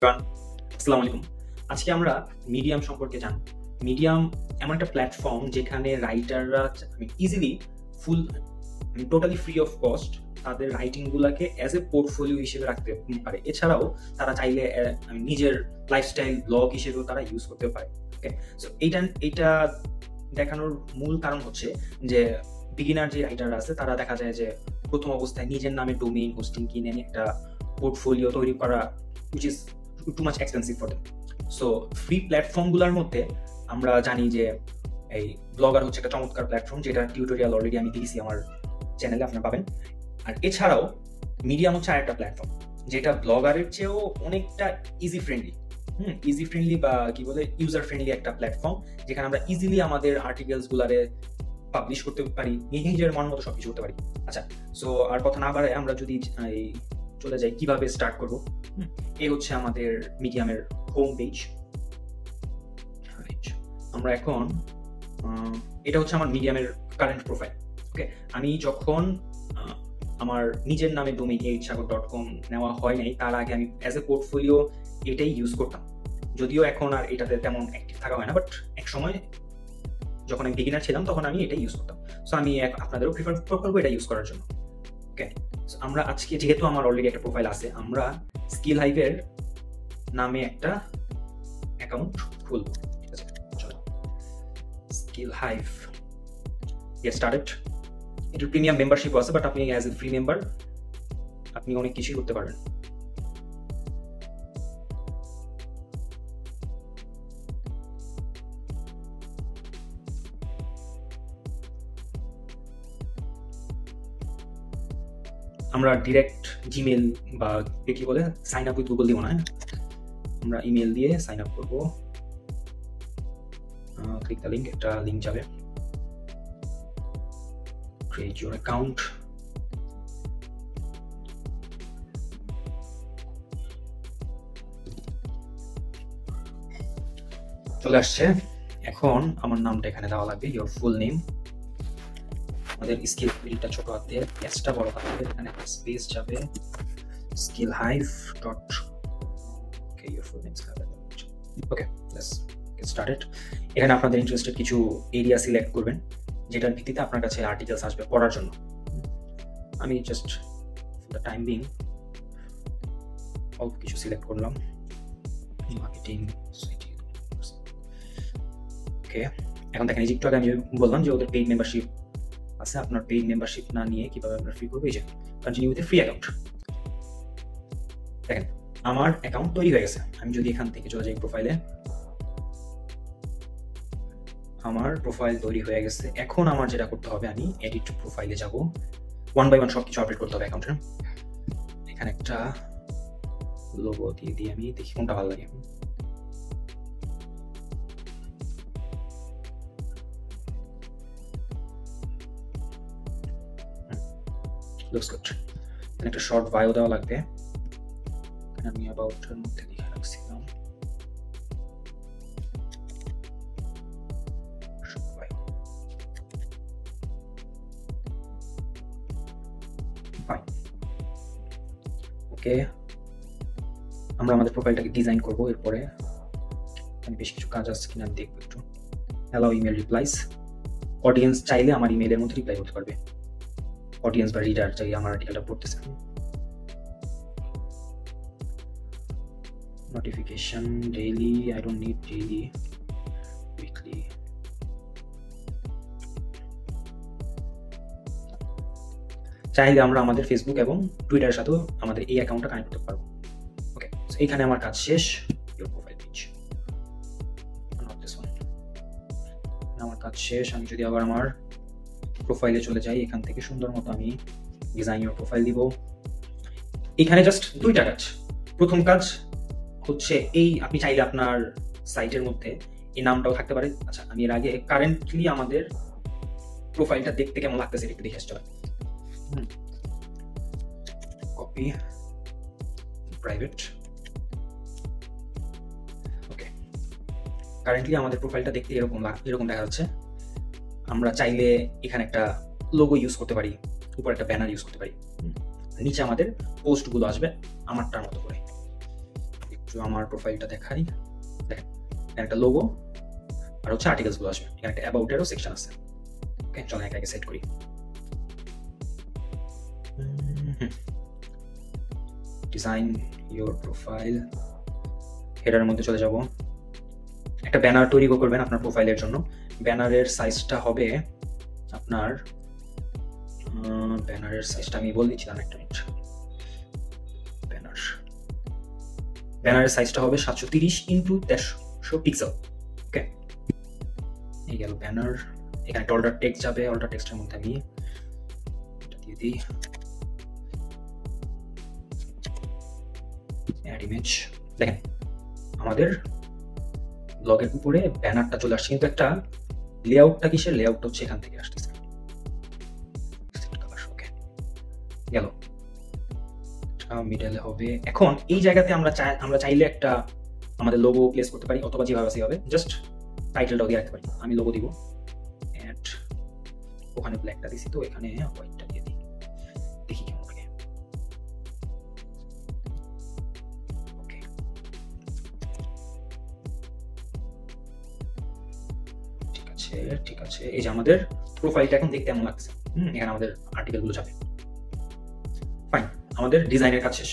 আসসালামু আলাইকুম। আজকে আমরা মিডিয়াম সম্পর্কে জানব। মিডিয়াম এমন একটা প্ল্যাটফর্ম যেখানে রাইটাররা easily full totally free of cost তাদের রাইটিং গুলাকে অ্যাজ এ পোর্টফোলিও হিসেবে রাখতে পারে। এছাড়াও তারা চাইলে নিজের লাইফস্টাইল ব্লগ হিসেবেও তারা ইউজ করতে পারে। ওকে, সো এইটা দেখানোর মূল কারণ হচ্ছে যে বিগিনার যে রাইটাররা আছে তারা দেখা যায় যে প্রথম অবস্থায় নিজের নামে ডোমেইন হোস্টিং কিনে একটা পোর্টফোলিও তৈরি করা which is too much expensive for them. So free প্ল্যাটফর্মগুলোর মধ্যে আমরা জানি যে এই ব্লগার হচ্ছে একটা চমৎকার প্ল্যাটফর্ম, যেটা টিউটোরিয়াল অলরেডি আমি দিয়েছি আমার চ্যানেলে, আপনারা পাবেন। আর এছাড়াও মিডিয়াম হচ্ছে আরেকটা প্ল্যাটফর্ম যেটা ব্লগারের চেয়েও অনেকটা ইজি ফ্রেন্ডলি বা কি বলে ইউজার ফ্রেন্ডলি একটা প্ল্যাটফর্ম, যেখানে আমরা ইজিলি আমাদের আর্টিকেলস গুলারে পাবলিশ করতে পারি, নিজের মন মতো সবকিছু করতে পারি। আচ্ছা, সো আর কথা না বাড়ায় আমরা যদি চলে যাই কিভাবে স্টার্ট করব। এই হচ্ছে আমাদের মিডিয়ামের হোম পেজ। আমরা এখন এটা হচ্ছে আমার মিডিয়ামের কারেন্ট প্রোফাইল। ওকে, আমি যখন আমার নিজের নামে ডোমেইন hsagar.com নেওয়া হয় নাই, তার আগে আমি অ্যাজ এ পোর্টফোলিও এটাই ইউজ করতাম। যদিও এখন আর এটাতে তেমন অ্যাক্টিভ থাকা হয় না, বাট এক সময় যখন আমি বিগিনার ছিলাম তখন আমি এটা ইউজ করতাম। সো আমি আপনাদেরও প্রিফার করবো এটা ইউজ করার জন্য। ওকে, আমরা আজকে যেহেতু আমার অলরেডি একটা প্রোফাইল আছে, আমরা স্কিল হাইভের নামে একটা অ্যাকাউন্ট খুলবো। ঠিক আছে, চলো স্কিল হাইভ গেট স্টার্টেড। এটার প্রিমিয়াম মেম্বারশিপ আছে, বাট আপনি অ্যাজ এ ফ্রি মেম্বার আপনি অনেক কিছুই করতে পারবেন। আমরা ডিরেক্ট জিমেল বা কি বলে সাইন আপ উইথ গুগল দিব না, আমরা ইমেল দিয়ে সাইন আপ করবো। ক্লিক দ্য লিঙ্ক, একটা লিঙ্ক যাবে, ক্রিয়েট ইউর অ্যাকাউন্ট। চলে আসছে। এখন আমার নামটা এখানে দেওয়া লাগবে, ইউর ফুল নেম। আমাদের স্কিল ফিল্ডটা ছোট হাতে, এসটা বড় হাতে, এখানে স্পেস যাবে, skill hive dot okay, your full name okay, let's get started. এখানে আপনাদের ইন্টারেস্টেড কিছু এরিয়া সিলেক্ট করবেন, যেটার ভিত্তিতে আপনার কাছে আর্টিকেলস আসবে পড়ার জন্য। আমি জাস্ট দ্য টাইম বিং অল্প কিছু সিলেক্ট করলাম, মার্কেটিং। ওকে, এখন দেখেন একটু আগে আমি বললাম যে ওদের পেইড মেম্বারশিপ আছে, আপনার পেইড মেম্বারশিপ না নিয়ে কিভাবে আপনার ফ্রি করবে, এই যে কন্টিনিউ উইথ ফ্রি অ্যাকাউন্ট। দেখেন আমার অ্যাকাউন্ট তৈরি হয়ে গেছে। আমি যদি এখান থেকে চলে যাই প্রোফাইলে, আমার প্রোফাইল তৈরি হয়ে গেছে। এখন আমার যেটা করতে হবে, আমি এডিট প্রোফাইলে যাব, 1 বাই 1 সবকিছু আপডেট করতে হবে অ্যাকাউন্টে। এখানে একটা লোগো দিয়ে দিই, আমি দেখি কোনটা ভালো লাগে। Looks good. এখানে একটা শর্ট বায়ো দেওয়া লাগবে, এখানে আমি অ্যাবাউটের মধ্যে লিখে রাখছিলাম ওকে। আমরা আমাদের প্রোফাইলটাকে ডিজাইন করবো। এরপরে এখানে বেশ কিছু কাজ আছে কিনা আমি দেখবো একটু। অ্যালাউ ইমেল রিপ্লাইস, অডিয়েন্স চাইলে আমার ইমেলের মধ্যে রিপ্লাই করতে পারবে, অডিয়েন্স বা রিডার চাই আমার আর্টিকেলটা পড়তেছে। Notification daily, I don't need daily, weekly. চাইলে আমরা আমাদের ফেসবুক এবং টুইটারের সাথেও আমাদের এই অ্যাকাউন্টটা কানেক্ট করতে পারবো। ওকে, এইখানে আমার কাজ শেষ। ইউর প্রোফাইল পেজ, আমার কাজ শেষ। আমি যদি আবার আমার প্রোফাইলে চলে যাই, এখান থেকে সুন্দর মতো আমি ডিজাইন ইউর প্রোফাইল দিব। এখানে জাস্ট দুইটা কাজ। প্রথম কাজ হচ্ছে এই, আপনি চাইলে আপনার সাইটের মধ্যে এই নামটাও থাকতে পারে। আচ্ছা, আমি এর আগে কারেন্টলি আমাদের প্রোফাইলটা দেখতে কেমন লাগতেছে একটু দেখে আসতে হবে। Copy private. ওকে, কারেন্টলি আমাদের প্রোফাইলটা দেখতে এরকম দেখা যাচ্ছে। আমরা চাইলে এখানে একটা লোগো ইউজ করতে পারি, উপরে একটা ব্যানার ইউজ করতে পারি, নিচে আমাদের পোস্টগুলো আসবে আমারটার মতো করে। আমার প্রোফাইলটা দেখাই, দেখেন এখানে একটা লোগো আর হচ্ছে আর্টিকেলস গুলো আসবে, এখানে একটা অ্যাবাউট এরও সেকশন আছে। ওকে, চলো একে একে সেট করি। ডিজাইন ইওর প্রোফাইল, হেডারের মধ্যে চলে যাব। একটা ব্যানার তৈরি করবেন আপনার প্রোফাইলের জন্য। ব্যানারের সাইজটা হবে আপনার, ব্যানারের সাইজটা আমি বলে দিচ্ছি, একটা মিনিট। ব্যানারের সাইজটা হবে 730x1300 পিক্সেল। ওকে, এই গেল ব্যানার। এখানে একটা অল্টার টেক্সট যাবে, অল্টার টেক্সটের মধ্যে আমি এটা দিয়ে দিই অ্যাড ইমেজ। দেখেন আমাদের ব্লগের উপরে ব্যানারটা চলে আসছে, কিন্তু একটা লেআউটটা কিসের, লেআউটটা হচ্ছে এখান থেকে আসতেছে। ওকে, গেল মিডলে হবে। এখন এই জায়গাতে আমরা চাইলে একটা আমাদের লোগো প্লেস করতে পারি, অথবা যেভাবে সেভাবে জাস্ট টাইটেলটাও দিয়ে রাখতে পারি। আমি লোগো দিব, অ্যাড, ওখানে ব্ল্যাকটা দিছি তো এখানে হোয়াইটটা দিয়ে দিই, দেখি কেমন লাগে। ওকে, ঠিক আছে। এই যে আমাদের প্রোফাইলটা এখন দেখতে এমন লাগছে। এখানে আমাদের আর্টিকেল গুলো যাবে। ফাইন, আমাদের ডিজাইনের কাজ শেষ।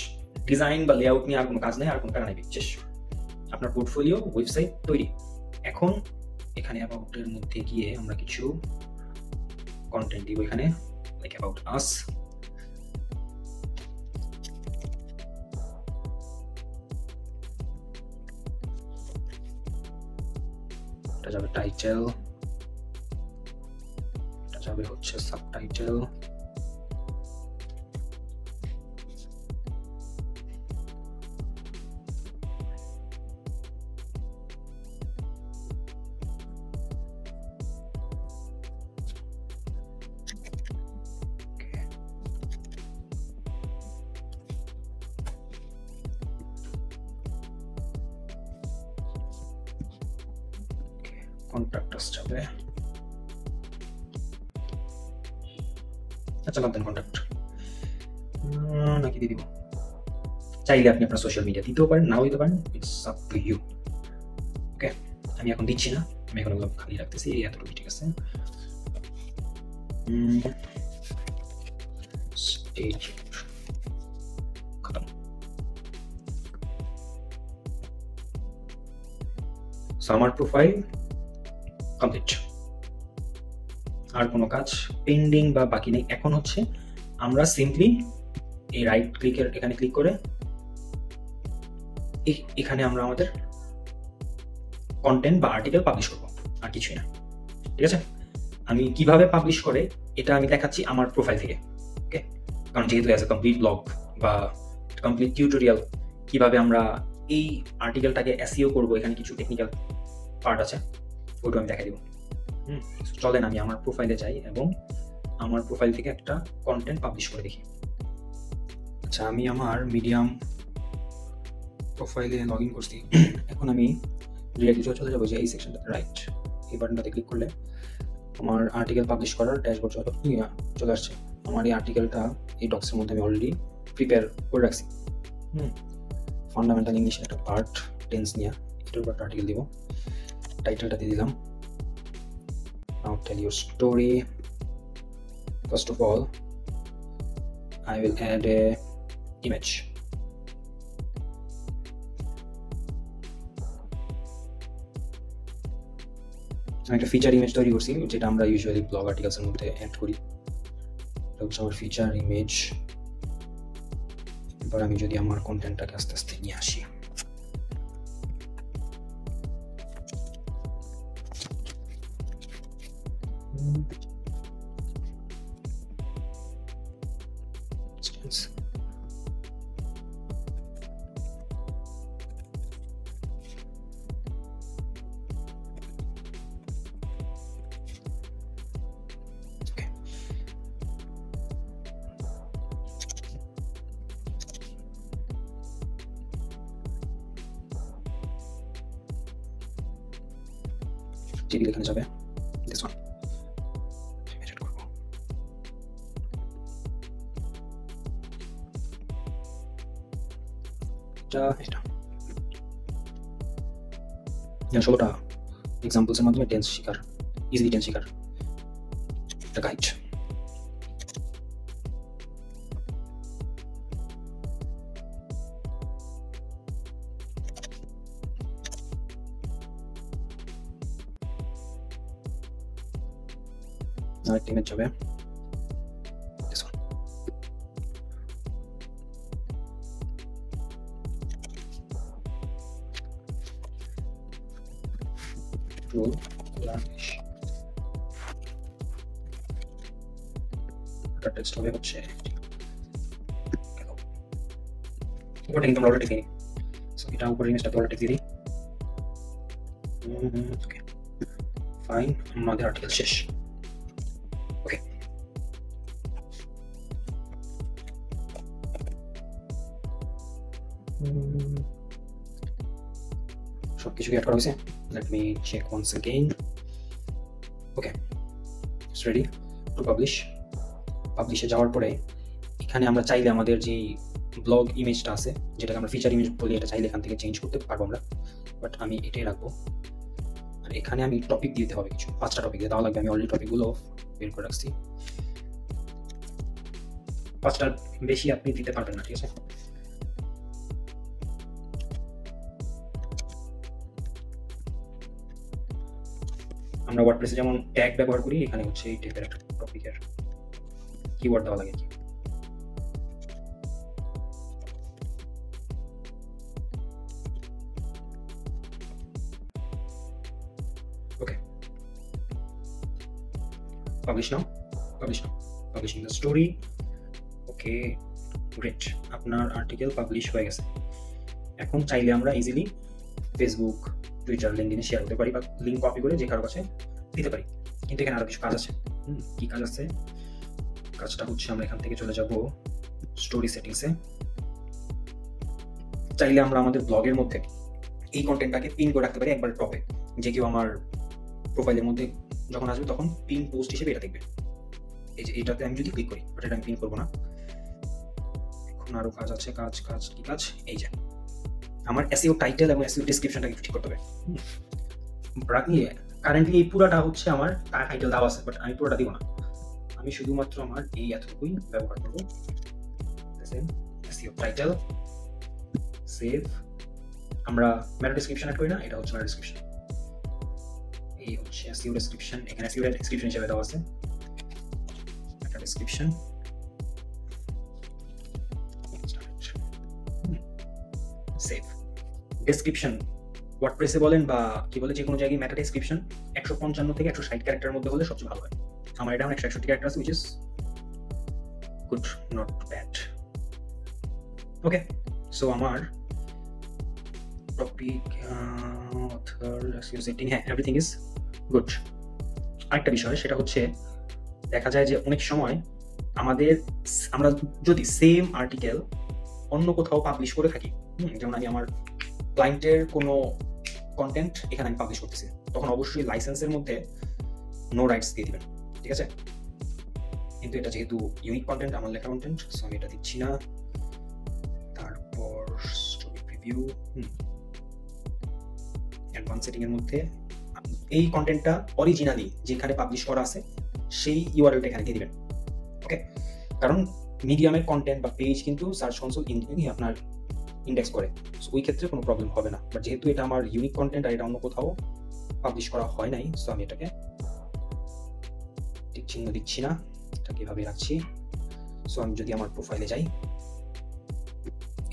ডিজাইন বা লেআউট নিয়ে আর কোনো কাজ নেই, আর কোনো প্যারা নেই, শেষ। আপনার পোর্টফোলিও ওয়েবসাইট তৈরি। এখন এখানে অ্যাবাউটের মধ্যে গিয়ে আমরা কিছু কন্টেন্ট দিব, এখানে লাইক অ্যাবাউট আস। এটা যাবে টাইটেল, এটা যাবে হচ্ছে সাবটাইটেল, কন্ট্যাক্টস যাবে। আচ্ছা, বাদ দেন কন্ট্যাক্ট, নাকি দিয়ে দিব। চাইলে আপনি আপনার সোশ্যাল মিডিয়া দিতেও পারেন, নাও দিতে পারেন, ইটস আপ টু ইউ। ওকে, আমি এখন দিচ্ছি না, আমি এখন ওগুলো খালি রাখতেছি, এতটুকু ঠিক আছে। স্টেজ খতম। আমার প্রোফাইল কমপ্লিট, আর কোনো কাজ পেন্ডিং বা বাকি নেই। এখন হচ্ছে আমরা সিম্পলি এই রাইট ক্লিকের এখানে ক্লিক করে এখানে আমরা আমাদের কন্টেন্ট বা আর্টিকেল পাবলিশ করব, আর কিছুই না। ঠিক আছে, আমি কিভাবে পাবলিশ করে এটা আমি দেখাচ্ছি আমার প্রোফাইল থেকে। ওকে, কারণ যেহেতু অ্যাজ এ কমপ্লিট ব্লগ বা কমপ্লিট টিউটোরিয়াল কিভাবে আমরা এই আর্টিকেলটাকে এসইও করব, এখানে কিছু টেকনিক্যাল পার্ট আছে, ওটা আমি দেখাই দিব। চলেন আমি আমার প্রোফাইলে যাই এবং আমার প্রোফাইল থেকে একটা কন্টেন্ট পাবলিশ করে দেখি। আচ্ছা, আমি আমার মিডিয়াম প্রোফাইলে লগ ইন করছি। এখন আমি ডিরেক্টলি চলে যাবো যে এই সেকশনটা, রাইট, এই বাটনটাতে ক্লিক করলে আমার আর্টিকেল পাবলিশ করার ড্যাশবোর্ড চলে আসছে। আমার এই আর্টিকেলটা এই ডক্সের মধ্যে আমি অলরেডি প্রিপেয়ার করে রাখছি। ফান্ডামেন্টাল ইংলিশের একটা পার্ট, টেন্স নিয়ে এটার উপর একটা আর্টিকেল দিব, টাইটেলটা দিয়ে দিলাম। Now tell your story. First of all, I will add a image. আমি একটা ফিচার ইমেজ তৈরি করছি, যেটা আমরা ইউজুয়ালি ব্লগ আর্টিকেলসের মধ্যে অ্যাড করি। এটা হচ্ছে আমার ফিচার ইমেজ। এবার আমি যদি আমার কন্টেন্টটাকে আস্তে আস্তে নিয়ে আসি, টিভি এখানে যাবে, দিস ওয়ান এডিট করব। এটা 16টা এক্সাম্পলসের মাধ্যমে টেন্স শেখার, ইজিলি টেন্স শেখার একটা গাইড। আরেকটা ইমেজ যাবে, this one. Tool language. এটা টেক্সট হবে হচ্ছে ওটা কিন্তু আমরা অলরেডি দেখি, সো এটা উপরে ইমেজটা তো অলরেডি দিই। ওকে ফাইন, আমাদের আর্টিকেল শেষ। ওকে সবকিছু অ্যাড করা হয়েছে। Let me check once again. Okay it's ready to publish. পাবলিশে যাওয়ার পরে এখানে আমরা চাইলে আমাদের যে ব্লগ ইমেজটা আছে, যেটাকে আমরা ফিচার ইমেজ বলি, এটা চাইলে এখান থেকে চেঞ্জ করতে পারবো আমরা, বাট আমি এটাই রাখবো। আর এখানে আমি টপিক দিতে হবে কিছু, 5টা টপিক দেওয়া লাগবে। আমি অলরেডি টপিকগুলো বের করে রাখছি, 5টার বেশি আপনি দিতে পারবেন না, ঠিক আছে? আমরা ওয়ার্ডপ্রেসে যেমন ট্যাগ ব্যবহার করি, এখানে হচ্ছে এই টাইপের একটা টপিকের কিওয়ার্ড দেওয়া লাগে। Okay publish now, publish now, publishing the story. Okay great, আপনার আর্টিকেল পাবলিশ হয়ে গেছে। এখন চাইলে আমরা ইজিলি ফেসবুক, টুইটার, লিঙ্কডিনে শেয়ার করতে পারি বা লিঙ্ক কপি করে যে কারো কাছে দিতে পারি। কিন্তু এখানে আরো কিছু কাজ আছে। কি কাজ আছে? কাজটা হচ্ছে আমরা এখান থেকে চলে যাব স্টোরি সেটিংসে। চাইলে আমরা আমাদের ব্লগের মধ্যে এই কন্টেন্টটাকে পিন করে রাখতে পারি একবার টপে, যে কেউ আমার প্রোফাইলের মধ্যে যখন আসবে তখন পিন পোস্ট হিসেবে এটা দেখবে। এই যে এটাতে আমি যদি ক্লিক করি, বাট এটা আমি পিন করবো না। এখন আরো কাজ আছে। কাজ কাজ কি কাজ? এই যে আমার এসইও টাইটেল এবং এসইও ডেসক্রিপশনটাকে ঠিক করতে হবে। কারেন্টলি এই পুরাটা হচ্ছে আমার টাইটেল দেওয়া আছে, বাট আমি পুরোটা দিব না। আমি শুধুমাত্র আমার এই এতটুকুই ব্যবহার করবো। SEO title, save. আমরা মেটা ডেসক্রিপশন অ্যাড করি না, এটা হচ্ছে মেটা ডেসক্রিপশন। এই হচ্ছে এসইও ডেসক্রিপশন, এখানে এসইও ডেসক্রিপশন হিসেবে দেওয়া আছে মেটা ডেসক্রিপশন। Save description. ওয়ার্ডপ্রেসে বলেন বা কি বলে, যে কোনো জায়গায় মেটা ডেসক্রিপশন 155 থেকে 160 ক্যারেক্টারের মধ্যে হলে সবচেয়ে ভালো হয়। আমার এটা 161 ক্যারেক্টার আছে, which is good, not bad. Okay so আমার টপিক, অথর, এসইও সেটিং, হ্যাঁ এভরিথিং ইজ গুড। আরেকটা বিষয় সেটা হচ্ছে দেখা যায় যে অনেক সময় আমরা যদি সেম আর্টিকেল অন্য কোথাও পাবলিশ করে থাকি, যেমন আমি আমার ক্লায়েন্টের কোনো কন্টেন্ট এখানে আমি পাবলিশ করতেছি, তখন অবশ্যই লাইসেন্সের মধ্যে নো রাইটস দিয়ে দিবেন, ঠিক আছে? কিন্তু এটা যেহেতু ইউনিক কন্টেন্ট, আমার লেখা কন্টেন্ট, সো আমি এটা দিচ্ছি না। তারপর স্টোরি প্রিভিউ, অ্যাডভান্স সেটিং এর মধ্যে এই কন্টেন্টটা অরিজিনালি যেখানে পাবলিশ করা আছে সেই ইউআরএলটা এখানে দিয়ে দিবেন। ওকে, কারণ মিডিয়ামের কন্টেন্ট বা পেজ কিন্তু সার্চ কনসোল আপনার ইন্ডেক্স করে, সো ওই ক্ষেত্রে কোনো প্রবলেম হবে না। বাট যেহেতু এটা আমার ইউনিক কন্টেন্ট আর এটা অন্য কোথাও পাবলিশ করা হয় নাই, সো আমি এটাকে ঠিক চিহ্ন দিচ্ছি না, এটাকে এভাবে রাখছি। সো আমি যদি আমার প্রোফাইলে যাই,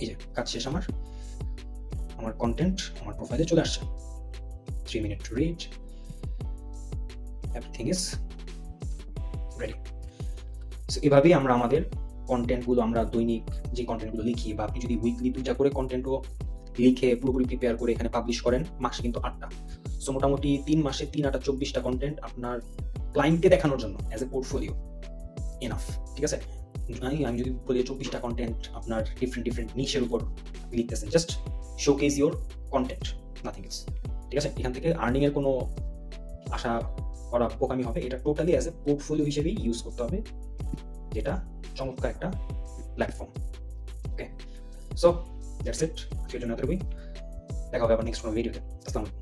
এই যে কাজ শেষ, আমার কন্টেন্ট আমার প্রোফাইলে চলে আসছে। 3 minutes to read, everything is ready. So এভাবেই আমরা আমাদের কন্টেন্টগুলো, আমরা দৈনিক যে কন্টেন্টগুলো লিখি, বা আপনি যদি উইকলি 2টা করে কন্টেন্টও লিখে পুরোপুরি প্রিপেয়ার করে এখানে পাবলিশ করেন, মাসে কিন্তু 8টা, সো মোটামুটি 3 মাসে 3 8 24টা কন্টেন্ট আপনার ক্লায়েন্টকে দেখানোর জন্য অ্যাজ এ পোর্টফোলিও এনাফ, ঠিক আছে? আমি যদি বলি 24টা কন্টেন্ট আপনার ডিফারেন্ট নিশের উপর লিখতেছেন, just showcase your content, nothing else, ঠিক আছে? এখান থেকে আর্নিং এর কোনো আশা করা বোকামি হবে। এটা টোটালি অ্যাজ এ পোর্টফোলিও হিসেবেই ইউজ করতে হবে, যেটা চমৎকার একটা platform. Okay so that's it, আজকের জন্য এতটুকুই। দেখা হবে আবার নেক্সট কোনো ভিডিওতে। আসসালামু আলাইকুম।